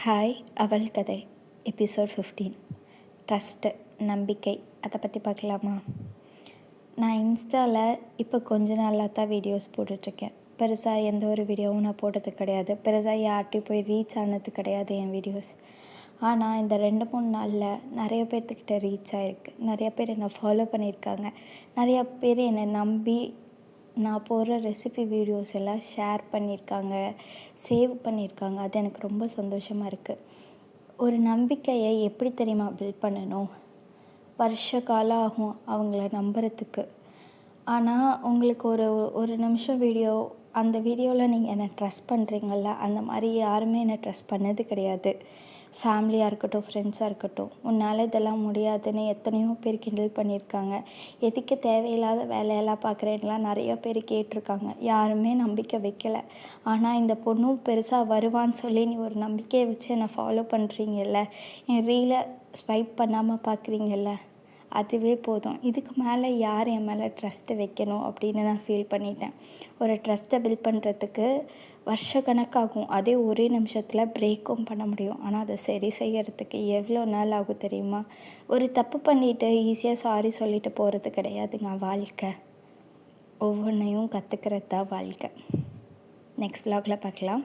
Hi அவள் கதை episode 15 trust நம்பிக்கை அதை பற்றி பார்க்கலாமா? நான் இன்ஸ்டாவில் இப்போ கொஞ்ச நாளாக தான் வீடியோஸ் போட்டுட்ருக்கேன். பெருசாக எந்த ஒரு வீடியோவும் நான் போட்டது கிடையாது. பெருசாக யார்கிட்டையும் போய் ரீச் ஆனது கிடையாது என் வீடியோஸ். ஆனால் இந்த 2-3 நாளில் நிறைய பேர்த்துக்கிட்ட ரீச் ஆகிருக்கு. நிறைய பேர் என்னை ஃபாலோ பண்ணியிருக்காங்க. நிறையா பேர் என்னை நம்பி நான் போடுற ரெசிபி வீடியோஸ் எல்லாம் ஷேர் பண்ணியிருக்காங்க, சேவ் பண்ணியிருக்காங்க. அது எனக்கு ரொம்ப சந்தோஷமாக இருக்குது. ஒரு நம்பிக்கையை எப்படி தெரியுமா பில்ட் பண்ணணும்? வருஷ காலம் ஆகும் அவங்கள நம்புறதுக்கு. ஆனால் உங்களுக்கு ஒரு நிமிஷம் வீடியோ, அந்த வீடியோவில் நீங்கள் என்னை ட்ரஸ்ட் பண்ணுறீங்கள, அந்த மாதிரி யாருமே என்னை ட்ரஸ்ட் பண்ணது கிடையாது. ஃபேமிலியாக இருக்கட்டும், ஃப்ரெண்ட்ஸாக இருக்கட்டும். உன்னால் இதெல்லாம் முடியாதுன்னு எத்தனையோ பேர் கிண்டல் பண்ணியிருக்காங்க. எதுக்கு தேவையில்லாத வேலையெல்லாம் பார்க்குறேன்லாம் நிறைய பேர் கேட்டிருக்காங்க. யாருமே நம்பிக்கை வைக்கலை. ஆனால் இந்த பொண்ணும் பெருசாக வருவான்னு சொல்லி நீ ஒரு நம்பிக்கையை வச்சு என்னை ஃபாலோ பண்ணுறீங்கல்ல, என் ரீலை ஸ்வைப் பண்ணாமல் பார்க்குறீங்கல்ல, அதுவே போதும். இதுக்கு மேலே யார் என் மேலே ட்ரஸ்ட்டு வைக்கணும் அப்படின்னு நான் ஃபீல் பண்ணிட்டேன். ஒரு ட்ரஸ்ட்டை பில்ட் பண்ணுறதுக்கு வருஷக்கணக்காகும். அதே ஒரே நிமிஷத்தில் பிரேக்கும் பண்ண முடியும். ஆனால் அதை சரி செய்யறதுக்கு எவ்வளோ நாள் ஆகும் தெரியுமா? ஒரு தப்பு பண்ணிவிட்டு ஈஸியாக சாரி சொல்லிட்டு போகிறது கிடையாதுங்க வாழ்க்கை. ஒவ்வொன்றையும் கற்றுக்கிறது தான் வாழ்க்கை. நெக்ஸ்ட் வ்ளாகில் பார்க்கலாம்.